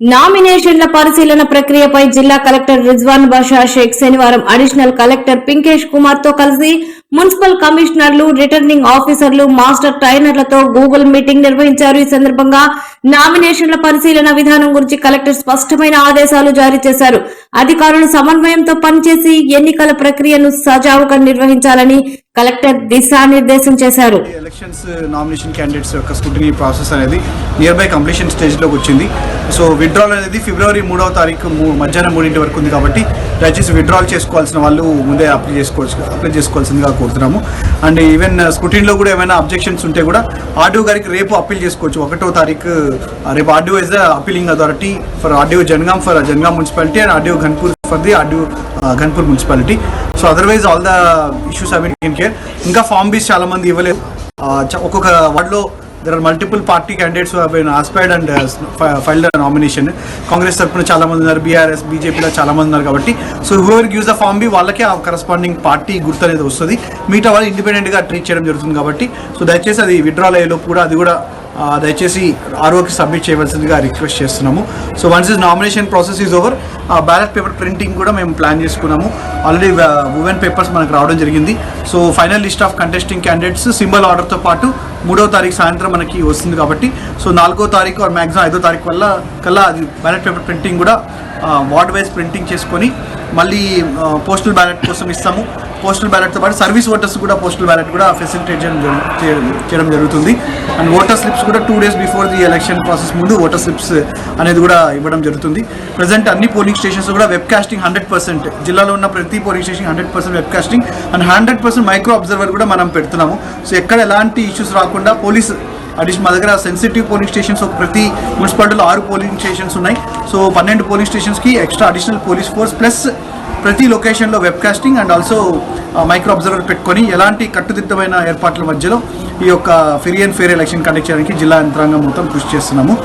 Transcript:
నామినేషన్ల పరిశీలన ప్రక్రియపై జిల్లా కలెక్టర్ రిజ్వాన్ బాషా షేక్ శనివారం అడిషనల్ కలెక్టర్ పింకేష్ కుమార్ తో కలిసి మున్సిపల్ కమిషనర్లు, రిటర్నింగ్ ఆఫీసర్లు, మాస్టర్ ట్రైనర్లతో గూగుల్ మీటింగ్ నిర్వహించారు. ఈ సందర్భంగా నామినేషన్ల పరిశీలన విధానం గురించి కలెక్టర్ స్పష్టమైన ఆదేశాలు జారీ చేశారు. అధికారులు సమన్వయంతో పనిచేసి ఎన్నికల ప్రక్రియను సజావుగా నిర్వహించాలని కలెక్టర్ దిశానిర్దేశం చేశారు. ఎలక్షన్స్ నామినేషన్ క్యాండిడేట్స్ యొక్క స్క్రూటినీ ప్రాసెస్ అనేది నియర్ బై కంప్లీషన్ స్టేజ్ లోకి వచ్చింది. సో విత్డ్రాల్ అనేది ఫిబ్రవరి 3వ తారీఖు మధ్యాహ్నం 3 వరకు ఉంది కాబట్టి దయచేసి విత్డ్రాల్ చేసుకోవాల్సిన వాళ్ళు ముందే అప్లై చేసుకోవాల్సిందిగా కోరుతున్నాము. అండ్ ఈవెన్ స్క్రూటినీలో కూడా ఏమైనా అబ్జెక్షన్స్ ఉంటే కూడా ఆర్డీఓ గారికి రేపు అప్పీల్ చేసుకోవచ్చు. 1వ తారీఖు రేపు RDO is the appealing authority for RDO Jangaon for Jangaon municipality and RDO Ghanpur for the RDO Ghanpur municipality. So otherwise all the issues have been taken care. ఇంకా ఫామ్ బీస్ చాలా మంది ఇవ్వలేదు. ఒక్కొక్క వార్డులో there are multiple party candidates who have been aspired and filed a nomination. Congress తరఫున చాలా మంది ఉన్నారు, బీఆర్ఎస్ బీజేపీలో చాలా మంది ఉన్నారు కాబట్టి so whoever gives the form B వాళ్ళకే ఆ కరస్పాండింగ్ పార్టీ గుర్తు అనేది వస్తుంది. మిగతా వాళ్ళు ఇండిపెండెంట్గా ట్రీట్ చేయడం జరుగుతుంది కాబట్టి సో దయచేసి అది విత్డ్రాల్ అయ్యేలోపు కూడా అది కూడా దయచేసి ఆర్ఓకి సబ్మిట్ చేయవలసిందిగా రిక్వెస్ట్ చేస్తున్నాము. So once is nomination process is over, ballot paper printing కూడా మేము ప్లాన్ చేసుకున్నాము. ఆల్రెడీ వుమెన్ పేపర్స్ మనకు రావడం జరిగింది. So final list of contesting candidates symbol ఆర్డర్తో పాటు 3వ తారీఖు సాయంత్రం మనకి వస్తుంది కాబట్టి సో 4వ తారీఖు ఆర్ మ్యాక్సిమం 5వ తారీఖు కల్లా అది బ్యాలెట్ పేపర్ ప్రింటింగ్ కూడా వార్డ్ వైజ్ ప్రింటింగ్ చేసుకొని మళ్ళీ పోస్టల్ బ్యాలెట్ కోసం ఇస్తాము. పోస్టల్ బ్యాలెట్తో పాటు సర్వీస్ ఓటర్స్ కూడా పోస్టల్ బ్యాలెట్ కూడా ఫెసిలిటేట్ చేయడం జరుగుతుంది. అండ్ ఓటర్ స్లిప్స్ కూడా 2 days before the election process ముందు ఓటర్ స్లిప్స్ అనేది కూడా ఇవ్వడం జరుగుతుంది. ప్రజెంట్ అన్ని పోలింగ్ స్టేషన్స్ కూడా వెబ్ కాస్టింగ్ 100%, జిల్లాలో ఉన్న ప్రతి polling station 100% web casting and 100% micro observer కూడా మనం పెడుతున్నాము. సో ఎక్కడ ఎలాంటి ఇష్యూస్ రాకుండా పోలీస్ మా దగ్గర సెన్సిటివ్ పోలింగ్ స్టేషన్స్ ప్రతి మున్సిపాలిటీలో 6 పోలింగ్ స్టేషన్స్ ఉన్నాయి. సో 12 పోలింగ్ స్టేషన్స్కి extra additional police force plus ప్రతి లొకేషన్లో web casting and also micro observer పెట్టుకొని ఎలాంటి కట్టుదిట్టమైన ఏర్పాట్ల మధ్యలో ఈ యొక్క free and fair election conduct చేయడానికి జిల్లా యంత్రాంగం మొత్తం కృషి చేస్తున్నాము.